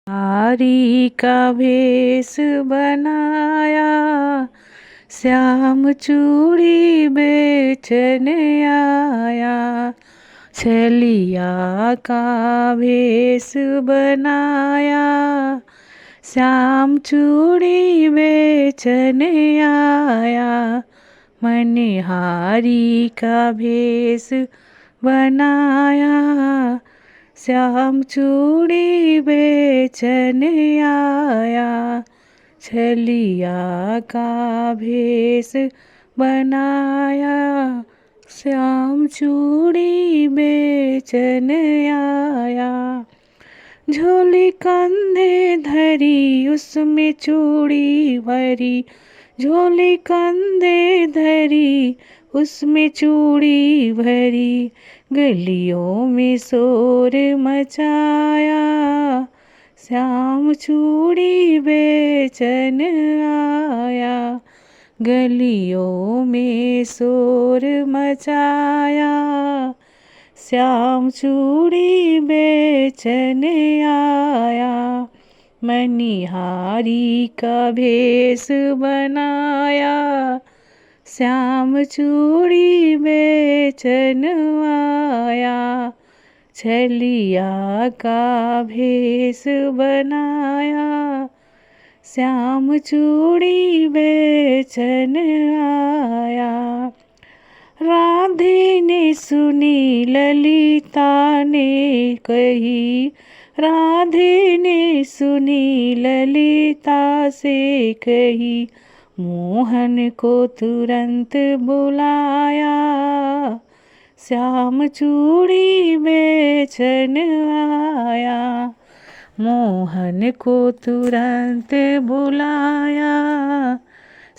हारी का भेष बनाया, श्याम चूड़ी बेचन आया। छलिया का भेष बनाया, श्याम चूड़ी बेचन आया। मनिहारी का भेष बनाया, श्याम चूड़ी बेचन आया। छलिया का भेष बनाया, श्याम चूड़ी बेचन आया। झोली कंधे धरी उसमें चूड़ी भरी, झोली कंधे धरी उसमें चूड़ी भरी। गलियों में शोर मचाया, श्याम चूड़ी बेचन आया। गलियों में शोर मचाया, श्याम चूड़ी बेचन आया। मनिहारी का भेष बनाया, श्याम चूड़ी बेचन आया। छलिया का भेष बनाया, श्याम चूड़ी बेचन आया। राधे ने सुनी ललिता ने कही, राधे ने सुनी ललिता से कही। मोहन को तुरंत बुलाया, श्याम चूड़ी बेचन आया। मोहन को तुरंत बुलाया,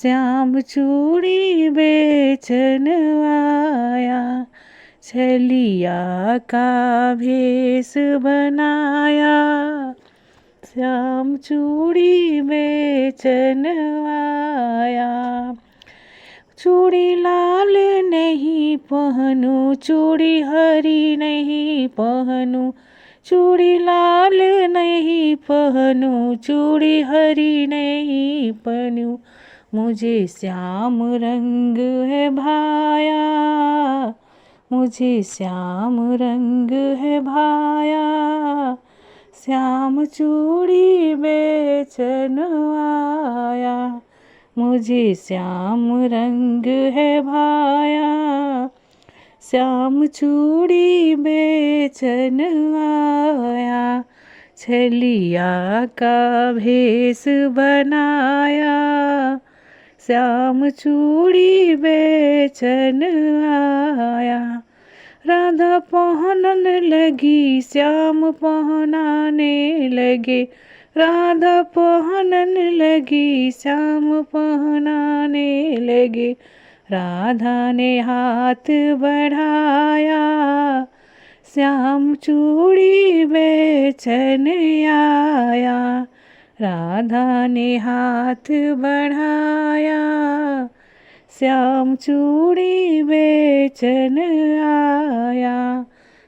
श्याम चूड़ी बेचन आया। छलिया का भेष बनाया, श्याम चूड़ी बेचन आया। चूड़ी लाल नहीं पहनूं, चूड़ी हरी नहीं पहनूं। चूड़ी लाल नहीं पहनूं, चूड़ी हरी नहीं पहनूं। मुझे श्याम रंग है भाया, मुझे श्याम रंग है भाया। श्याम चूड़ी बेचन आया, मुझे श्याम रंग है भाया। श्याम चूड़ी बेचन आया। छलिया का भेष बनाया, श्याम चूड़ी बेचन आया। राधा पहनन लगी, श्याम पहनाने लगे। राधा पहनन लगी, श्याम पहनाने लगे। राधा ने हाथ बढ़ाया, श्याम चूड़ी बेचन आया। राधा ने हाथ बढ़ाया, श्याम चूड़ी बेचन आया।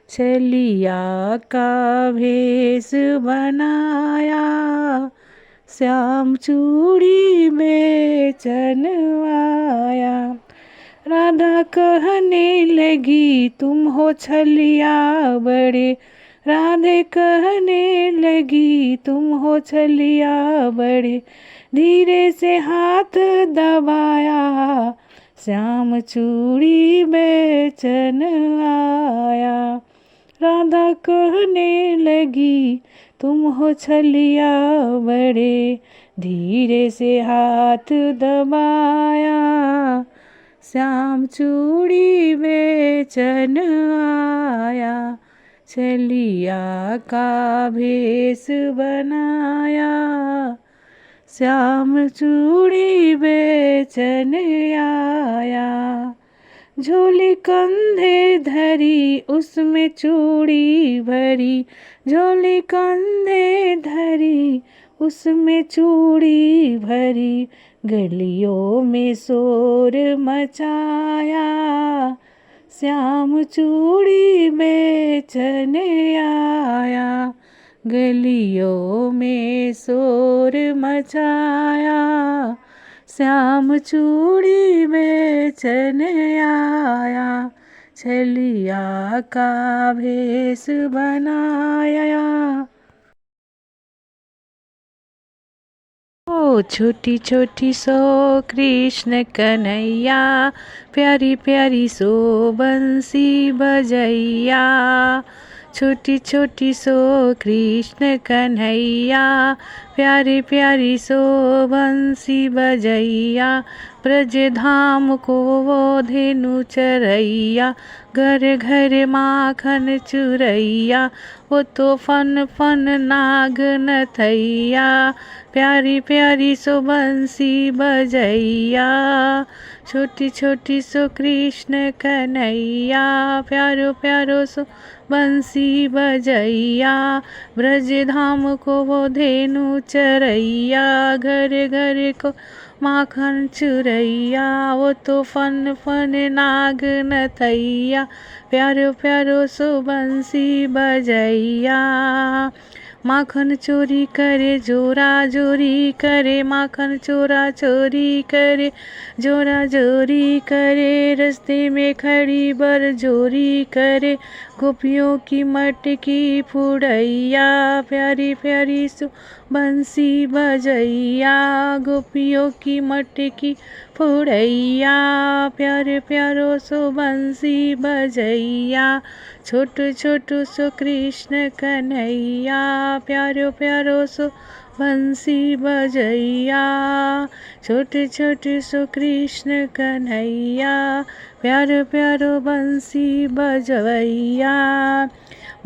छलिया का भेष बनाया, श्याम चूड़ी बेचन आया। राधा कहने लगी तुम हो छलिया बड़े, राधे कहने लगी तुम हो छलिया बड़े। धीरे से हाथ दबाया, श्याम चूड़ी बेचन आया। राधा कहने लगी तुम हो छलिया बड़े, धीरे से हाथ दबाया। श्याम चूड़ी बेचन आया। छलिया का भेष बनाया, श्याम चूड़ी बेचन आया। झोली कंधे धरी उसमें चूड़ी भरी, झोली कंधे धरी उसमें चूड़ी भरी। गलियों में शोर मचाया, श्याम चूड़ी बेचन आया। गलियों में शोर मचाया, श्याम चूड़ी बेचन आया, छलिया का भेष बनाया। ओ छोटी छोटी सो कृष्ण कन्हैया, प्यारी प्यारी सो बंसी बजैया। छोटी छोटी सो कृष्ण कन्हैया, प्यारी प्यारी सो बंसी बजैया। ब्रज धाम को वो धेनु चरैया, घर घर माखन चुरैया। वो तो फन फन नाग नथैया, प्यारी प्यारी सो बंसी बजैया। छोटी छोटी सो कृष्ण कन्हैया, प्यारो प्यारो सो बंसी बजैया। ब्रज धाम को वो धेनु चरैया, घर घर को माखन चुरैया। वो तो फन फन नाग नथैया, प्यारो प्यारो सो बंसी बजैया। माखन चोरी करे जोरा जोरी करे, माखन चोरा चोरी करे जोरा जोरी करे। रास्ते में खड़ी बर जोरी करे, गोपियों की मटकी फुड़ैया। प्यारी प्यारी सो बंसी बजैया, गोपियों की मटकी फुड़ैया। प्यारे प्यारो सो बंसी बजैया। छोटू छोटू सो कृष्ण कन्हैया, प्यारो प्यारो सो बंसी बजैया। छोटे छोटे सो कृष्ण कन्हैया, प्यारो प्यारो बंसी बजवैया।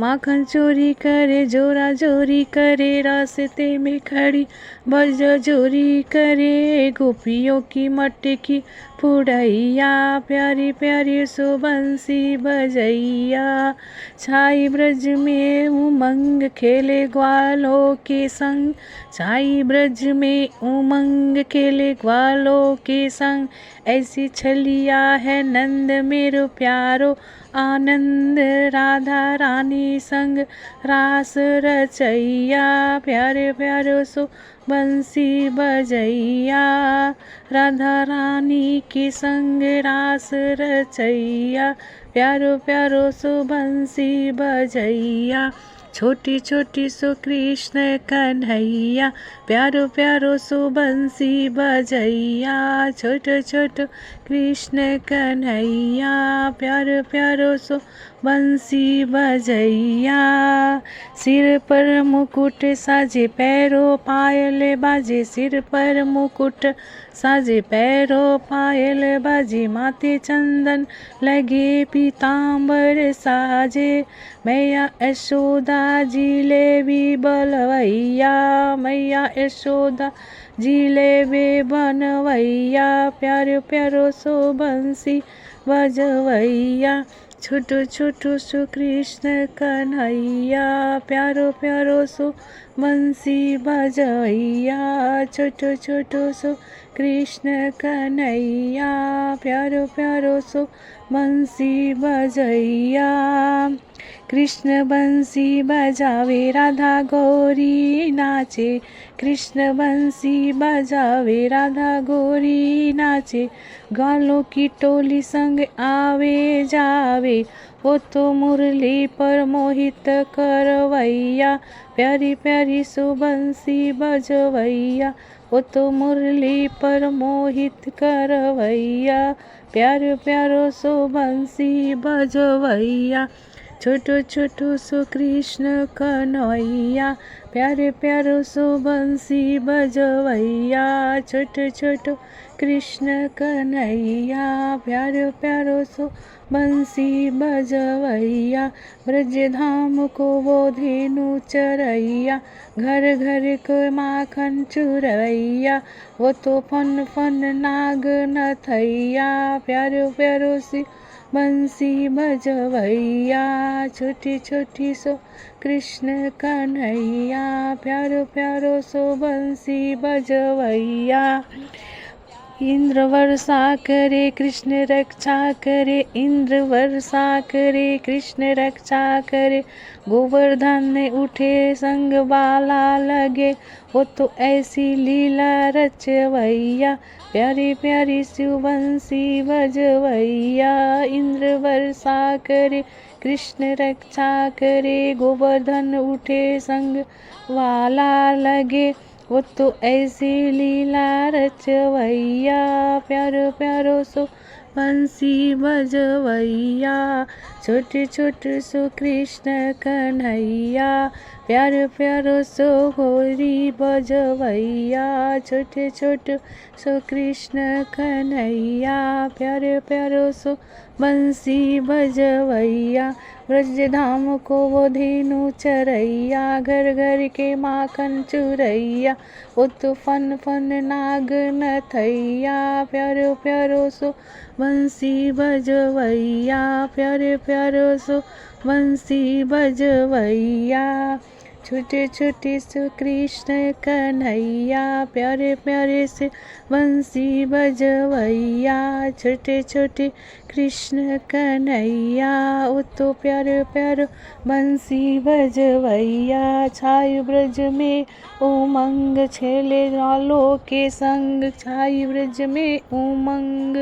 माखन चोरी करे जोरा जोरी करे, रास्ते में खड़ी बज जोरी करे। गोपियों की मटकी फुड़ैया, प्यारी प्यारी सो बंसी बजैया। छाई ब्रज में उमंग खेले ग्वालों के संग, छाई ब्रज में उमंग खेले ग्वालों के संग। ऐसी छलिया है नंद मेरो प्यारो, आनंद राधा रानी संग रास रचैया। प्यारे प्यारो सो बंसी बजैया, राधा रानी के संग रास रचैया। प्यारो प्यारो सो बंसी बजैया। छोटी छोटी सो कृष्ण कन्हैया, प्यारो प्यारो सो बंसी बजैया। छोटो छोटो कृष्ण कन्हैया, प्यारो प्यारो सो बंसी बजैया। सिर पर मुकुट साजे पैरों पायल बाजे, सिर पर मुकुट साजे पैरों पायल बाजे। माथे चंदन लगे पीताम्बर साजे, मैया यशोदा जिलेबी बलवैया। मैया यशोदा जिलेबी बनवैया, प्यारो प्यारो सो बंसी बजवैया। छोटो छोटो सो कृष्ण कन्हैया, प्यारो प्यारो सो बंसी बजैया। छोटो छोटो सो कृष्ण कन्हैया, प्यारो प्यारो सो बंसी बजैया। कृष्ण बंसी बजावे राधा गौरी नाचे, कृष्ण बंसी बजावे राधा गौरी नाचे। ग्वालों की टोली संग आवे जावे, वो तो मुरली पर मोहित करवैया। प्यारी प्यारी सो बंसी बजवैया, वो तो मुरली पर मोहित करवैया। प्यारो प्यारो सो बंसी बजवैया। छोटो छोटो सो कृष्ण कन्हैया, प्यारे प्यारो सो बंसी बजवैया। छोटो छोटो कृष्ण कन्हैया, प्यारो प्यारो सो बंसी बजवैया। ब्रज धाम को वो धेनु चरैया, घर घर को माखन चुरैया। वो तो फन फन नाग नथैया, प्यारो प्यारो सी बंसी बजवैया। छोटी छोटी सो कृष्ण कन्हैया, प्यारो प्यारो सो बंसी बजवैया। इंद्र वर्षा करे कृष्ण रक्षा करे, इंद्र वर्षा करे कृष्ण रक्षा करे। गोवर्धन उठे संग बाला लगे, वो तो ऐसी लीला रचवैया। प्यारी प्यारी शिव बंसी बजवैया। इंद्र वर्षा करे कृष्ण रक्षा करे, गोवर्धन उठे संग वाला लगे, वो तो ऐसी लीला रचवैया। प्यारो प्यारो सो बंसी बजवैया, छोटे छोटे सो कृष्ण कन्हैया। प्यारो प्यारो सो होरी बजवैया, छोटे छोटे सो कृष्ण कन्हैया। प्यारो प्यारो सो बंसी बजवैया। ब्रज धाम को वो धेनु चरैया, घर घर के माखन चुरैया, वो तो फन फन नाग नथैया। प्यारो प्यारो सो बंसी बजवैया, प्यारे प्यारो सो बंसी बजवैया। छोटे छोटे सो कृष्ण कन्हैया, प्यारे प्यारे से बंसी बजवैया। छोटे छोटे कृष्ण कन्हैया, वो तो प्यारे प्यारो बंसी बजवैया। छाई ब्रज में उमंग, छेले लालों के संग, छाई ब्रज में उमंग।